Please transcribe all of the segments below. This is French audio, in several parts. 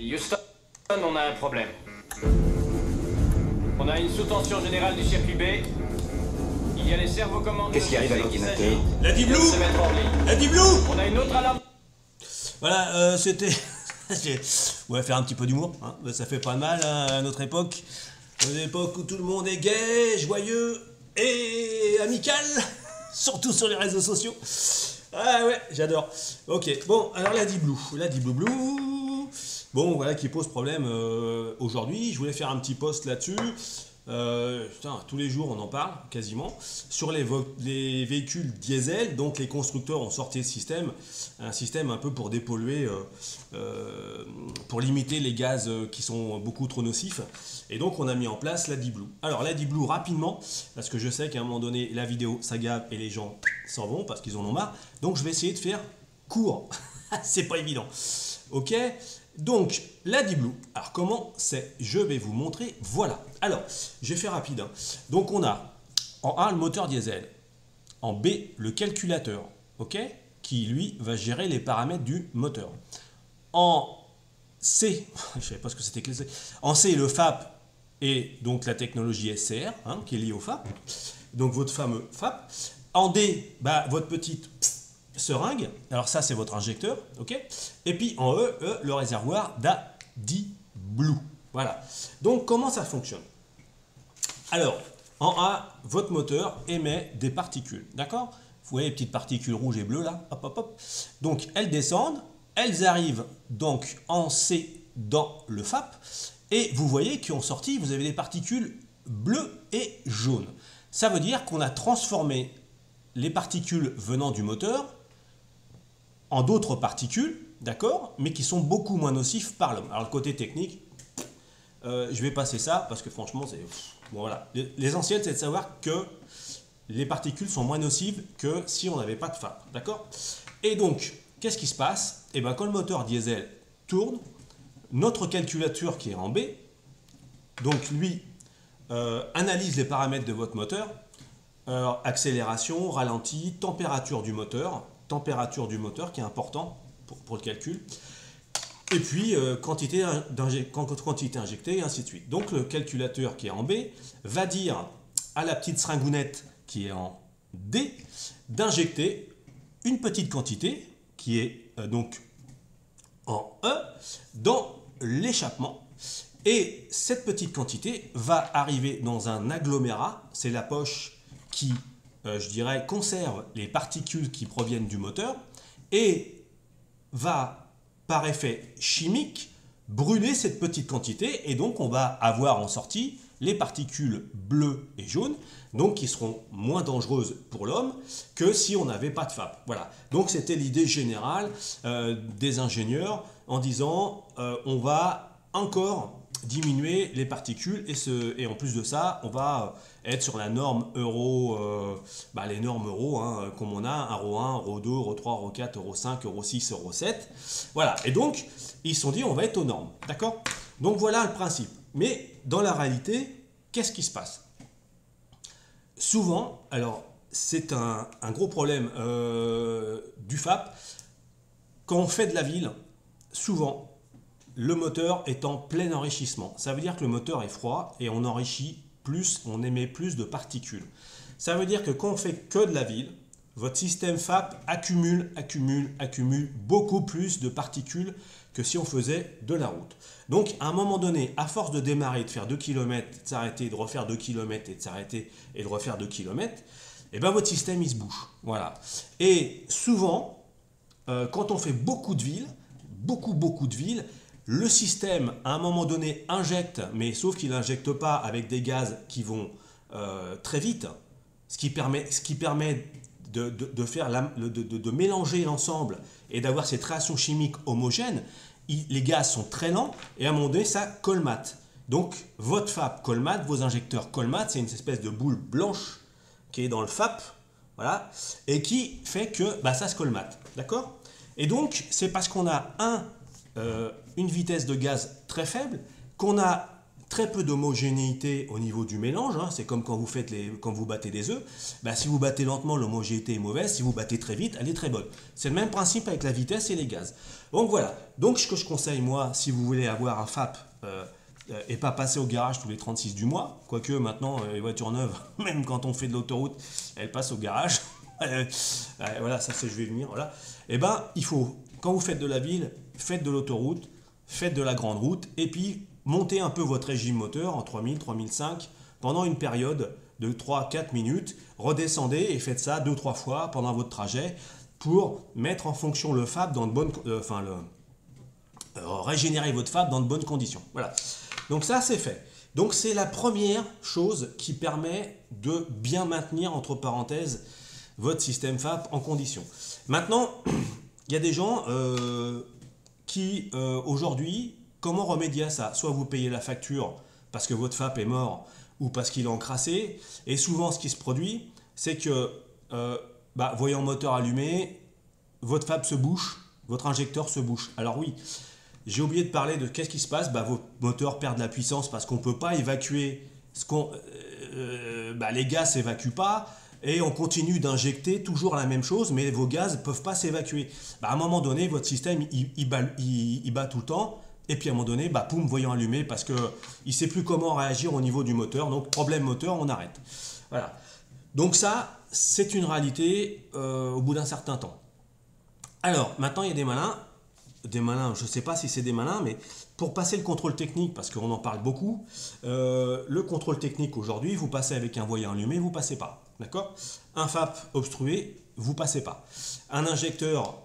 Houston, on a un problème. On a une sous-tension générale du circuit B. Il y a les servocommandes. Qu'est-ce qui arrive à l'ordinateur? La Deep Blue. La Deep Blue. On a une autre alarme. Voilà, c'était... On va faire un petit peu d'humour, hein. Ça fait pas de mal hein, à notre époque. Une époque où tout le monde est gai, joyeux et amical. Surtout sur les réseaux sociaux. Ah ouais, j'adore. Ok, bon, alors la Deep Blue. La Deep Blue Blue. Bon, voilà, qui pose problème aujourd'hui. Je voulais faire un petit post là-dessus. Putain, tous les jours, on en parle, quasiment. Sur les véhicules diesel, donc les constructeurs ont sorti le système. Un système un peu pour dépolluer, pour limiter les gaz qui sont beaucoup trop nocifs. Et donc, on a mis en place la Deep Blue. Alors, la Deep Blue, rapidement, parce que je sais qu'à un moment donné, la vidéo, ça gave et les gens s'en vont parce qu'ils en ont marre. Donc, je vais essayer de faire court. C'est pas évident. Ok? Donc, la Deep Blue, alors comment c'est? Je vais vous montrer, voilà. Alors, je vais faire rapide. Hein. Donc, on a en A le moteur diesel, en B le calculateur, ok, qui lui va gérer les paramètres du moteur. En C, je ne savais pas ce que c'était que le C. En C, le FAP et donc la technologie SCR, hein, qui est liée au FAP, donc votre fameux FAP. En D, bah, votre petite seringue, alors ça c'est votre injecteur, ok. Et puis en E, le réservoir d'Deep Blue. Voilà. Donc comment ça fonctionne? Alors, en A, votre moteur émet des particules, d'accord? Vous voyez les petites particules rouges et bleues là, hop hop hop. Donc elles descendent, elles arrivent donc en C dans le FAP, et vous voyez qu'en sortie, vous avez des particules bleues et jaunes. Ça veut dire qu'on a transformé les particules venant du moteur en d'autres particules, d'accord, mais qui sont beaucoup moins nocifs par l'homme. Alors le côté technique, je vais passer ça parce que franchement, c'est bon, voilà. L'essentiel, c'est de savoir que les particules sont moins nocives que si on n'avait pas de FAP, d'accord. Et donc, qu'est-ce qui se passe? Et bien, quand le moteur diesel tourne, notre calculateur qui est en B, donc lui, analyse les paramètres de votre moteur, accélération, ralenti, température du moteur qui est important pour le calcul, et puis quantité injectée, et ainsi de suite. Donc le calculateur qui est en B va dire à la petite seringounette qui est en D d'injecter une petite quantité qui est donc en E dans l'échappement. Et cette petite quantité va arriver dans un agglomérat, c'est la poche qui, je dirais, conserve les particules qui proviennent du moteur et va, par effet chimique, brûler cette petite quantité, et donc on va avoir en sortie les particules bleues et jaunes, donc qui seront moins dangereuses pour l'homme que si on n'avait pas de FAP. Voilà, donc c'était l'idée générale des ingénieurs en disant on va encore diminuer les particules, et en plus de ça, on va être sur la norme euro, les normes euro, hein, comme on a, euro 1, euro 2, euro 3, euro 4, euro 5, euro 6, euro 7. Voilà, et donc, ils se sont dit, on va être aux normes, d'accord? Donc voilà le principe. Mais dans la réalité, qu'est-ce qui se passe? Souvent, alors, c'est un gros problème du FAP, quand on fait de la ville, souvent, le moteur est en plein enrichissement. Ça veut dire que le moteur est froid et on enrichit plus, on émet plus de particules. Ça veut dire que quand on fait que de la ville, votre système FAP accumule beaucoup plus de particules que si on faisait de la route. Donc à un moment donné, à force de démarrer, de faire 2 km, de s'arrêter, de refaire 2 km et de s'arrêter et de refaire 2 km, et ben votre système il se bouche. Voilà. Et souvent, quand on fait beaucoup de villes, beaucoup de villes, le système, à un moment donné, injecte, mais sauf qu'il n'injecte pas avec des gaz qui vont très vite, ce qui permet de mélanger l'ensemble et d'avoir cette réaction chimique homogène. Les gaz sont très lents et à un moment donné, ça colmate. Donc, votre FAP colmate, vos injecteurs colmatent, c'est une espèce de boule blanche qui est dans le FAP, voilà, et qui fait que ça se colmate, d'accord? Et donc, c'est parce qu'on a une vitesse de gaz très faible, qu'on a très peu d'homogénéité au niveau du mélange, hein. C'est comme quand vous battez des œufs. Bah, si vous battez lentement, l'homogénéité est mauvaise. Si vous battez très vite, elle est très bonne. C'est le même principe avec la vitesse et les gaz. Donc voilà. Donc ce que je conseille, moi, si vous voulez avoir un FAP et pas passer au garage tous les 36 du mois, quoique maintenant, les voitures neuves, même quand on fait de l'autoroute, elles passent au garage. Voilà, ça c'est je vais venir. Voilà. Et ben, il faut, quand vous faites de la ville, faites de l'autoroute, faites de la grande route, et puis montez un peu votre régime moteur en 3000, 3005 pendant une période de 3 à 4 minutes. Redescendez et faites ça 2-3 fois pendant votre trajet pour mettre en fonction le FAP dans de bonnes régénérer votre FAP dans de bonnes conditions. Voilà. Donc ça c'est fait. Donc c'est la première chose qui permet de bien maintenir entre parenthèses votre système FAP en condition. Maintenant, il y a des gens qui aujourd'hui, comment remédier à ça? Soit vous payez la facture parce que votre FAP est mort ou parce qu'il est encrassé. Et souvent, ce qui se produit, c'est que voyant moteur allumé, votre FAP se bouche, votre injecteur se bouche. Alors oui, j'ai oublié de parler de qu'est-ce qui se passe. Vos moteurs perdent la puissance parce qu'on ne peut pas évacuer les gaz ne s'évacuent pas. Et on continue d'injecter toujours la même chose, mais vos gaz ne peuvent pas s'évacuer. À un moment donné, votre système, il bat tout le temps. Et puis à un moment donné, poum, voyant allumé parce qu'il ne sait plus comment réagir au niveau du moteur. Donc problème moteur, on arrête. Voilà. Donc ça, c'est une réalité au bout d'un certain temps. Alors, maintenant, il y a des malins. Des malins, je ne sais pas si c'est des malins, mais pour passer le contrôle technique, parce qu'on en parle beaucoup, le contrôle technique aujourd'hui, vous passez avec un voyant allumé, vous ne passez pas. D'accord? Un FAP obstrué, vous ne passez pas. Un injecteur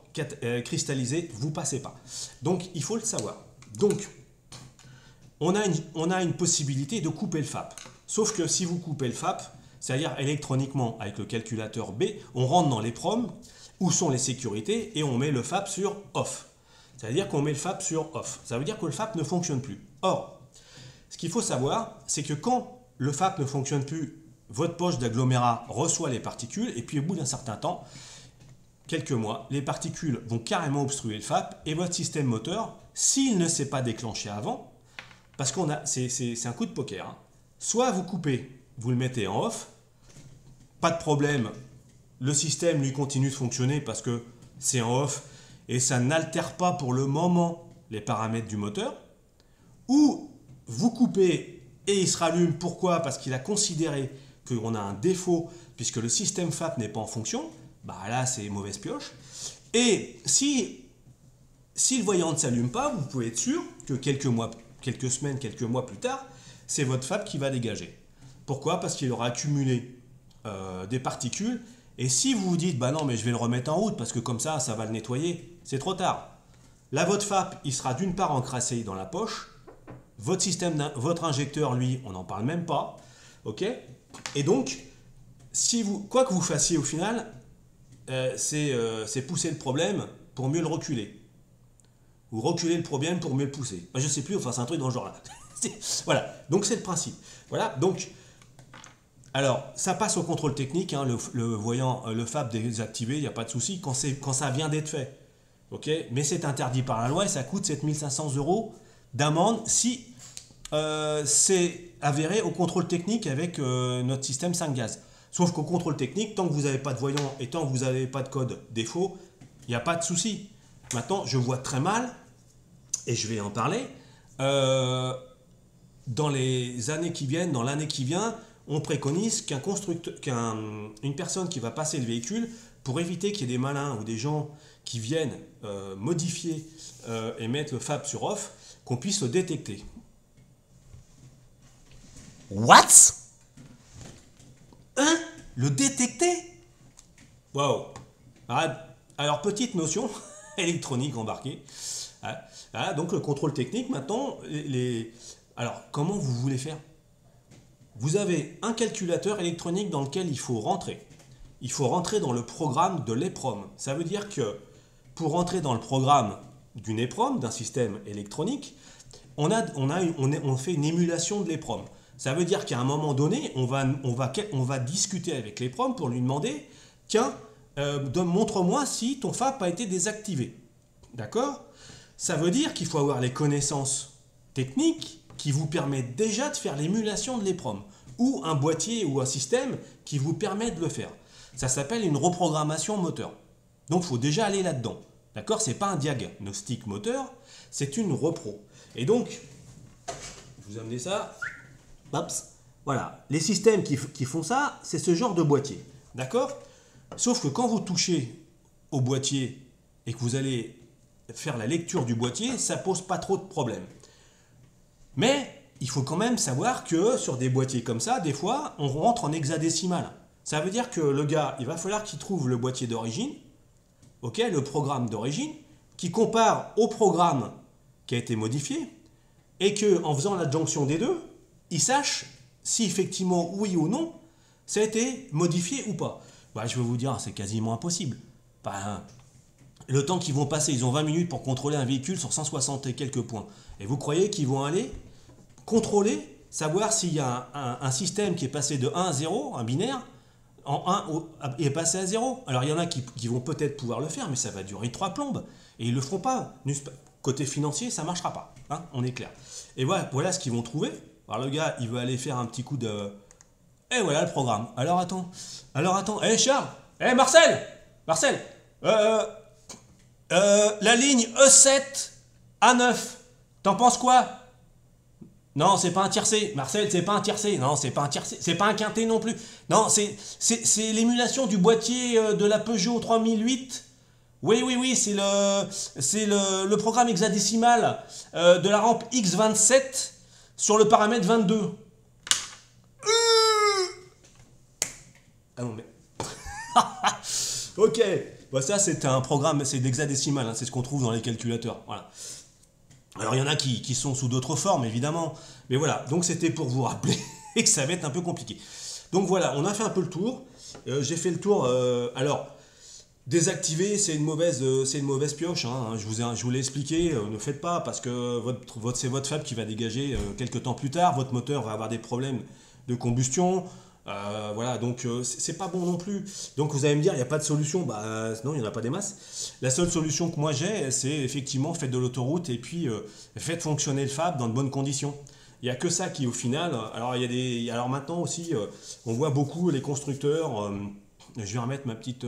cristallisé, vous ne passez pas. Donc, il faut le savoir. Donc, on a une possibilité de couper le FAP. Sauf que si vous coupez le FAP, c'est-à-dire électroniquement avec le calculateur B, on rentre dans les proms, où sont les sécurités, et on met le FAP sur off. C'est-à-dire qu'on met le FAP sur off. Ça veut dire que le FAP ne fonctionne plus. Or, ce qu'il faut savoir, c'est que quand le FAP ne fonctionne plus, votre poche d'agglomérat reçoit les particules, et puis au bout d'un certain temps, quelques mois, les particules vont carrément obstruer le FAP, et votre système moteur, s'il ne s'est pas déclenché avant, parce qu'on a, c'est un coup de poker, hein. Soit vous coupez, vous le mettez en off, pas de problème, le système lui continue de fonctionner parce que c'est en off, et ça n'altère pas pour le moment les paramètres du moteur, ou vous coupez et il se rallume. Pourquoi? Parce qu'il a considéré qu'on a un défaut puisque le système FAP n'est pas en fonction. Là, c'est mauvaise pioche. Et si le voyant ne s'allume pas, vous pouvez être sûr que quelques semaines, quelques mois plus tard, c'est votre FAP qui va dégager. Pourquoi? Parce qu'il aura accumulé des particules. Et si vous vous dites, non, mais je vais le remettre en route parce que comme ça va le nettoyer, c'est trop tard. Là, votre FAP, il sera d'une part encrassé dans la poche. Votre système, votre injecteur, lui, on n'en parle même pas. Ok? Et donc, quoi que vous fassiez au final, c'est pousser le problème pour mieux le reculer. Ou reculer le problème pour mieux le pousser. Je ne sais plus, c'est un truc dans le genre là. Voilà, donc c'est le principe. Voilà, donc... Alors, ça passe au contrôle technique, hein, le FAP désactivé, il n'y a pas de souci, quand ça vient d'être fait. Okay, mais c'est interdit par la loi et ça coûte 7 500 € d'amende si c'est avéré au contrôle technique avec notre système 5 gaz. Sauf qu'au contrôle technique, tant que vous n'avez pas de voyant et tant que vous n'avez pas de code défaut, il n'y a pas de souci. Maintenant, je vois très mal, et je vais en parler, dans les années qui viennent, dans l'année qui vient, on préconise qu'une personne qui va passer le véhicule, pour éviter qu'il y ait des malins ou des gens qui viennent modifier et mettre le FAP sur off, qu'on puisse le détecter. What? Hein? Le détecter? Waouh! Alors, petite notion électronique embarquée. Voilà, donc le contrôle technique, maintenant, alors, comment vous voulez faire? Vous avez un calculateur électronique dans lequel il faut rentrer. Il faut rentrer dans le programme de l'EPROM. Ça veut dire que pour rentrer dans le programme d'une EPROM, d'un système électronique, on fait une émulation de l'EPROM. Ça veut dire qu'à un moment donné, on va discuter avec l'EPROM pour lui demander « Tiens, montre-moi si ton FAP a été désactivé. » D'accord? Ça veut dire qu'il faut avoir les connaissances techniques qui vous permet déjà de faire l'émulation de l'EEPROM, ou un boîtier ou un système qui vous permet de le faire. Ça s'appelle une reprogrammation moteur. Donc il faut déjà aller là-dedans. D'accord? C'est pas un diagnostic moteur, c'est une repro. Et donc, je vous amener ça. Baps. Voilà. Les systèmes qui font ça, c'est ce genre de boîtier. D'accord? Sauf que quand vous touchez au boîtier et que vous allez faire la lecture du boîtier, ça pose pas trop de problèmes. Mais il faut quand même savoir que sur des boîtiers comme ça, des fois, on rentre en hexadécimal. Ça veut dire que le gars, il va falloir qu'il trouve le boîtier d'origine, ok, le programme d'origine, qui compare au programme qui a été modifié, et qu'en faisant l'adjonction des deux, il sache si effectivement, oui ou non, ça a été modifié ou pas. Bah, je vais vous dire, c'est quasiment impossible. Ben, le temps qu'ils vont passer, ils ont 20 minutes pour contrôler un véhicule sur 160 et quelques points. Et vous croyez qu'ils vont aller contrôler, savoir s'il y a un système qui est passé de 1 à 0, un binaire, est passé à 0. Alors il y en a qui vont peut-être pouvoir le faire, mais ça va durer 3 plombes. Et ils ne le feront pas. Côté financier, ça ne marchera pas. Hein, on est clair. Et voilà ce qu'ils vont trouver. Alors le gars, il veut aller faire un petit coup de... Et voilà le programme. Alors attends. Eh Charles. Eh Marcel. La ligne E7 A9. T'en penses quoi? Non, c'est pas un tiercé. Marcel, c'est pas un tiercé. Non, c'est pas un tiercé. C'est pas un quintet non plus. Non, c'est l'émulation du boîtier de la Peugeot 3008. Oui, c'est le programme hexadécimal de la rampe X27 sur le paramètre 22. Ah non, mais... Ok. Bah, ça, c'est un programme, c'est d'hexadécimal. Hein, c'est ce qu'on trouve dans les calculateurs. Voilà. Alors, il y en a qui sont sous d'autres formes, évidemment. Mais voilà, donc c'était pour vous rappeler que ça va être un peu compliqué. Donc voilà, on a fait un peu le tour. J'ai fait le tour. Alors, désactiver, c'est une mauvaise pioche. Hein. Je vous l'ai expliqué. Ne faites pas parce que c'est votre fab qui va dégager quelques temps plus tard. Votre moteur va avoir des problèmes de combustion. Voilà, donc c'est pas bon non plus. Donc vous allez me dire, il n'y a pas de solution. Bah non, il n'y en a pas des masses. La seule solution que moi j'ai, c'est effectivement faites de l'autoroute et puis faites fonctionner le fab dans de bonnes conditions. Il n'y a que ça qui au final. Alors, alors maintenant aussi, on voit beaucoup les constructeurs. Je vais remettre ma petite.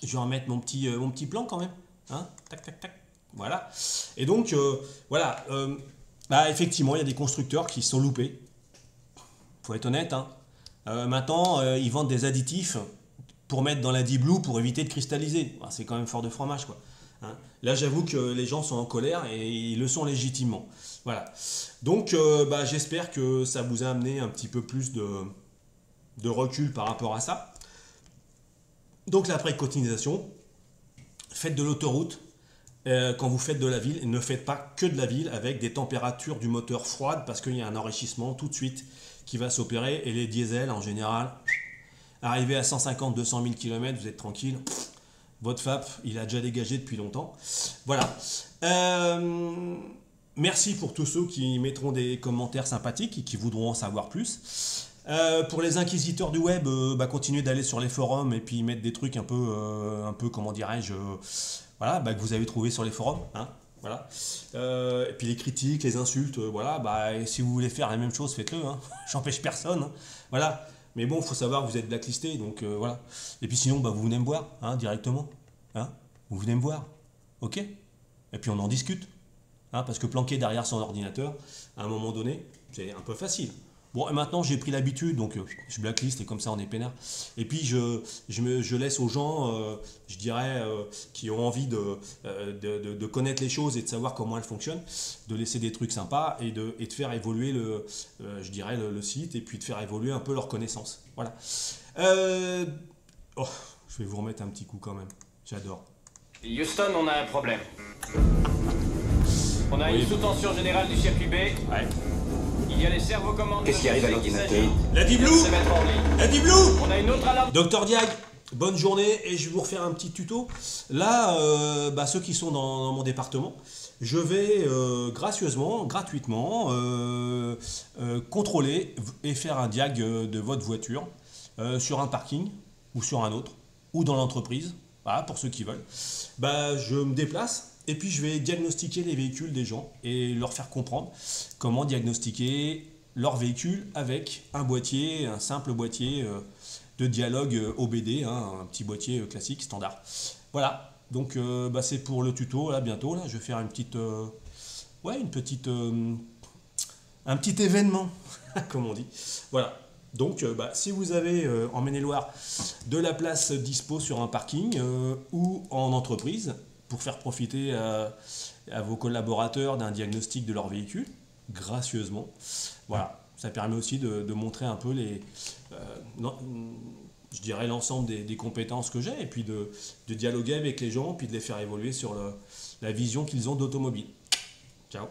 Je vais remettre mon petit plan quand même. Hein, tac, tac, tac. Voilà. Et donc, voilà. Bah, effectivement, il y a des constructeurs qui se sont loupés. Faut être honnête. Hein. Maintenant, ils vendent des additifs pour mettre dans la Deep Blue pour éviter de cristalliser. Bah, c'est quand même fort de fromage, quoi. Hein. Là, j'avoue que les gens sont en colère et ils le sont légitimement. Voilà. Donc, bah, j'espère que ça vous a amené un petit peu plus de recul par rapport à ça. Donc, la préconisation, faites de l'autoroute. Quand vous faites de la ville, ne faites pas que de la ville avec des températures du moteur froides parce qu'il y a un enrichissement tout de suite qui va s'opérer. Et les diesels, en général, arrivés à 150-200 000 km, vous êtes tranquille. Votre FAP, il a déjà dégagé depuis longtemps. Voilà. Merci pour tous ceux qui mettront des commentaires sympathiques et qui voudront en savoir plus. Pour les inquisiteurs du web, bah, continuez d'aller sur les forums et puis mettre des trucs un peu comment dirais-je, voilà, bah, que vous avez trouvé sur les forums. Hein, voilà. Et puis les critiques, les insultes, voilà, bah, si vous voulez faire la même chose, faites-le. Hein. J'empêche personne. Hein. Voilà. Mais bon, il faut savoir que vous êtes blacklisté, donc voilà. Et puis sinon, bah, vous venez me voir hein, directement. Hein, vous venez me voir. Ok? Et puis on en discute. Hein, parce que planquer derrière son ordinateur, à un moment donné, c'est un peu facile. Bon, et maintenant j'ai pris l'habitude, donc je blacklist et comme ça on est peinard. Et puis je laisse aux gens, je dirais, qui ont envie de connaître les choses et de savoir comment elles fonctionnent, de laisser des trucs sympas et de faire évoluer je dirais le site et puis de faire évoluer un peu leurs connaissances. Voilà. Oh, je vais vous remettre un petit coup quand même. J'adore. Houston, on a un problème. On a une sous-tension générale du circuit B. Ouais. Il y a les servocommandes. Qu'est-ce qui arrive à l'ordinateur? La Deep Blue. La Deep Blue. On a une autre alarme. Docteur Diag, bonne journée et je vais vous refaire un petit tuto. Là, bah, ceux qui sont dans mon département, je vais gracieusement, gratuitement contrôler et faire un diag de votre voiture sur un parking ou sur un autre ou dans l'entreprise. Voilà, pour ceux qui veulent. Bah, je me déplace Et puis je vais diagnostiquer les véhicules des gens et leur faire comprendre comment diagnostiquer leur véhicule avec un boîtier, un simple boîtier de dialogue OBD, hein, un petit boîtier classique, standard. Voilà, donc c'est pour le tuto, là, bientôt, là, je vais faire une petite... un petit événement, comme on dit. Voilà. Donc, si vous avez en Maine-et-Loire de la place dispo sur un parking ou en entreprise pour faire profiter à vos collaborateurs d'un diagnostic de leur véhicule, gracieusement, voilà, ça permet aussi de montrer un peu je dirais l'ensemble des compétences que j'ai et puis de dialoguer avec les gens puis de les faire évoluer sur la vision qu'ils ont d'automobile. Ciao.